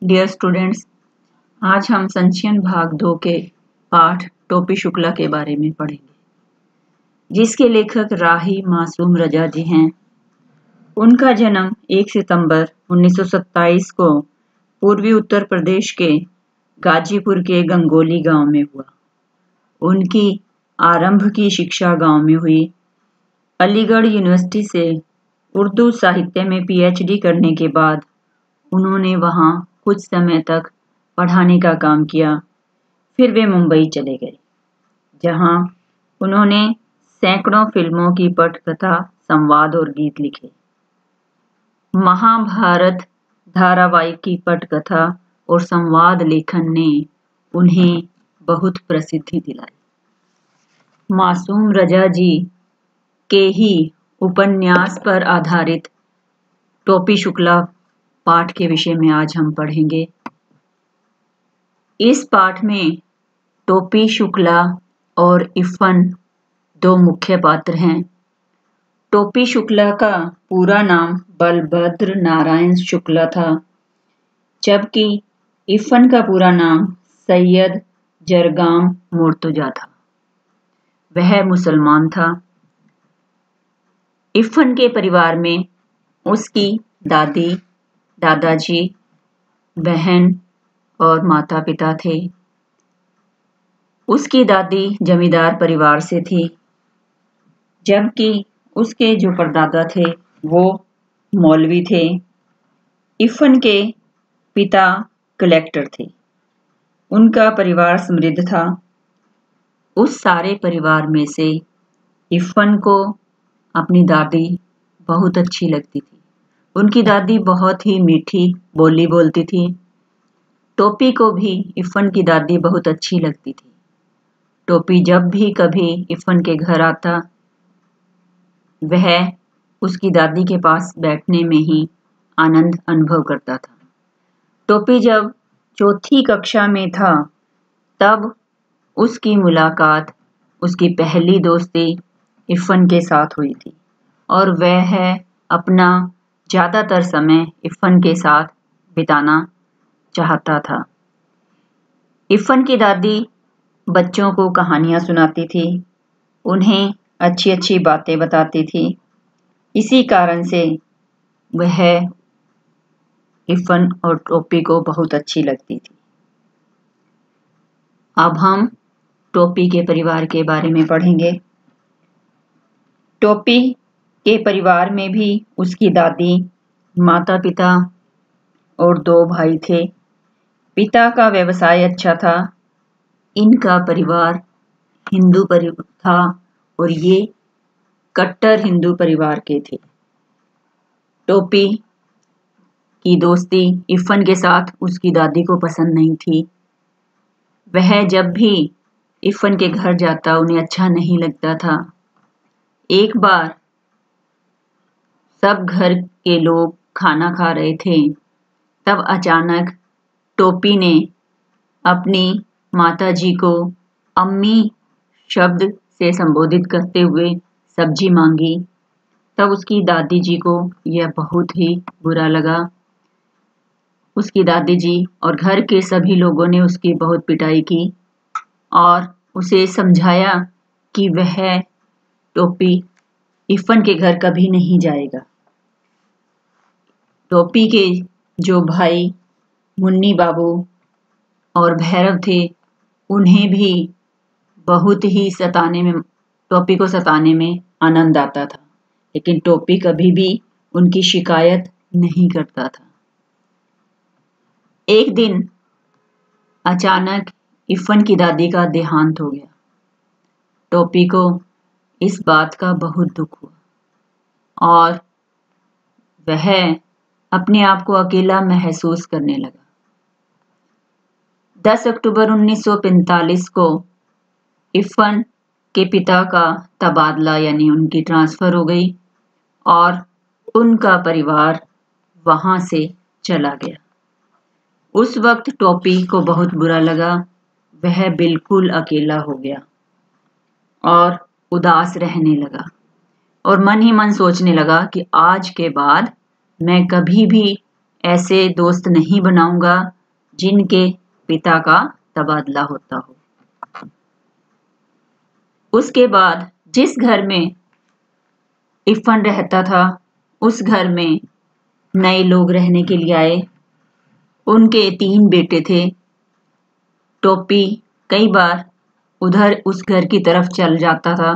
Dear students, आज हम संचयन भाग 2 के पाठ टोपी शुक्ला के बारे में पढ़ेंगे, जिसके लेखक राही मासूम रजा जी हैं। उनका जन्म 1 सितंबर 1927 को पूर्वी उत्तर प्रदेश के गाजीपुर के गंगोली गांव में हुआ। उनकी आरंभ की शिक्षा गांव में हुई। अलीगढ़ यूनिवर्सिटी से उर्दू साहित्य में पीएचडी करने के बाद उन्होंने वहां कुछ समय तक पढ़ाने का काम किया। फिर वे मुंबई चले गए, जहां उन्होंने सैकड़ों फिल्मों की पटकथा, संवाद और गीत लिखे। महाभारत धारावाहिक की पटकथा और संवाद लेखन ने उन्हें बहुत प्रसिद्धि दिलाई। मासूम रजा जी के ही उपन्यास पर आधारित टोपी शुक्ला पाठ के विषय में आज हम पढ़ेंगे। इस पाठ में टोपी शुक्ला और इफ़न दो मुख्य पात्र हैं। टोपी शुक्ला का पूरा नाम बलभद्र नारायण शुक्ला था, जबकि इफ़न का पूरा नाम सैयद जरगाम मोर्तजा था। वह मुसलमान था। इफ़न के परिवार में उसकी दादी, दादाजी, बहन और माता पिता थे। उसकी दादी जमींदार परिवार से थी, जबकि उसके जो परदादा थे वो मौलवी थे। इफ़न के पिता कलेक्टर थे। उनका परिवार समृद्ध था। उस सारे परिवार में से इफ़न को अपनी दादी बहुत अच्छी लगती थी। उनकी दादी बहुत ही मीठी बोली बोलती थी। टोपी को भी इफ़न की दादी बहुत अच्छी लगती थी। टोपी जब भी कभी इफ़न के घर आता, वह उसकी दादी के पास बैठने में ही आनंद अनुभव करता था। टोपी जब चौथी कक्षा में था, तब उसकी मुलाकात, उसकी पहली दोस्ती इफ़न के साथ हुई थी और वह अपना ज़्यादातर समय इफ़न के साथ बिताना चाहता था। इफ़न की दादी बच्चों को कहानियाँ सुनाती थी, उन्हें अच्छी अच्छी बातें बताती थी। इसी कारण से वह इफ़न और टोपी को बहुत अच्छी लगती थी। अब हम टोपी के परिवार के बारे में पढ़ेंगे। टोपी के परिवार में भी उसकी दादी, माता पिता और 2 भाई थे। पिता का व्यवसाय अच्छा था। इनका परिवार हिंदू परिवार था और ये कट्टर हिंदू परिवार के थे। टोपी की दोस्ती इफ़न के साथ उसकी दादी को पसंद नहीं थी। वह जब भी इफ़न के घर जाता, उन्हें अच्छा नहीं लगता था। एक बार सब घर के लोग खाना खा रहे थे, तब अचानक टोपी ने अपनी माताजी को अम्मी शब्द से संबोधित करते हुए सब्जी मांगी। तब उसकी दादी जी को यह बहुत ही बुरा लगा। उसकी दादी जी और घर के सभी लोगों ने उसकी बहुत पिटाई की और उसे समझाया कि वह टोपी इफ़न के घर कभी नहीं जाएगा। टोपी के जो भाई मुन्नी बाबू और भैरव थे, उन्हें भी बहुत ही टोपी को सताने में आनंद आता था, लेकिन टोपी कभी भी उनकी शिकायत नहीं करता था। एक दिन अचानक इफ़न की दादी का देहांत हो गया। टोपी को इस बात का बहुत दुख हुआ और वह अपने आप को अकेला महसूस करने लगा। 10 अक्टूबर 1945 को इफ़न के पिता का तबादला यानी उनकी ट्रांसफ़र हो गई और उनका परिवार वहाँ से चला गया। उस वक्त टोपी को बहुत बुरा लगा। वह बिल्कुल अकेला हो गया और उदास रहने लगा और मन ही मन सोचने लगा कि आज के बाद मैं कभी भी ऐसे दोस्त नहीं बनाऊंगा जिनके पिता का तबादला होता हो। उसके बाद जिस घर में इफ़न रहता था, उस घर में नए लोग रहने के लिए आए। उनके 3 बेटे थे। टोपी कई बार उधर उस घर की तरफ चल जाता था,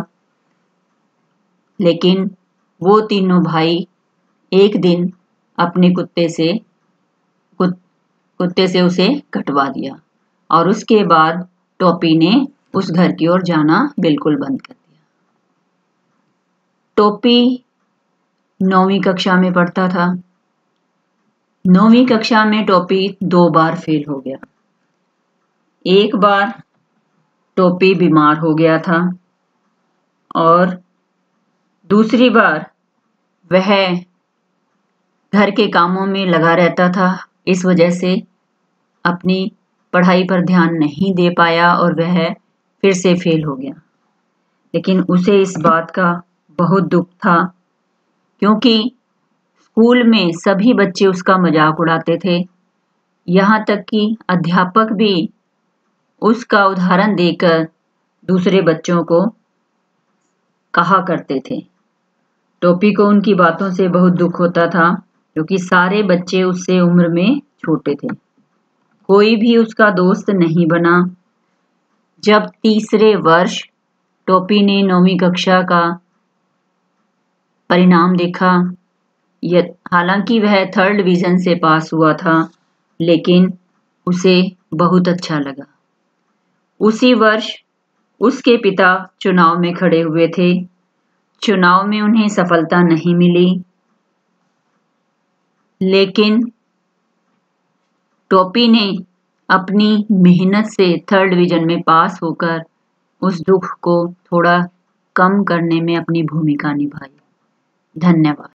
लेकिन वो तीनों भाई एक दिन अपने कुत्ते से उसे कटवा दिया और उसके बाद टोपी ने उस घर की ओर जाना बिल्कुल बंद कर दिया। टोपी 9वीं कक्षा में पढ़ता था। 9वीं कक्षा में टोपी 2 बार फेल हो गया। एक बार टोपी बीमार हो गया था और दूसरी बार वह घर के कामों में लगा रहता था। इस वजह से अपनी पढ़ाई पर ध्यान नहीं दे पाया और वह फिर से फेल हो गया। लेकिन उसे इस बात का बहुत दुख था, क्योंकि स्कूल में सभी बच्चे उसका मजाक उड़ाते थे। यहाँ तक कि अध्यापक भी उसका उदाहरण देकर दूसरे बच्चों को कहा करते थे। टोपी को उनकी बातों से बहुत दुख होता था, क्योंकि सारे बच्चे उससे उम्र में छोटे थे। कोई भी उसका दोस्त नहीं बना। जब तीसरे वर्ष टोपी ने 9वीं कक्षा का परिणाम देखा, हालांकि वह 3rd डिवीजन से पास हुआ था, लेकिन उसे बहुत अच्छा लगा। उसी वर्ष उसके पिता चुनाव में खड़े हुए थे। चुनाव में उन्हें सफलता नहीं मिली, लेकिन टोपी ने अपनी मेहनत से 3rd डिवीजन में पास होकर उस दुख को थोड़ा कम करने में अपनी भूमिका निभाई। धन्यवाद।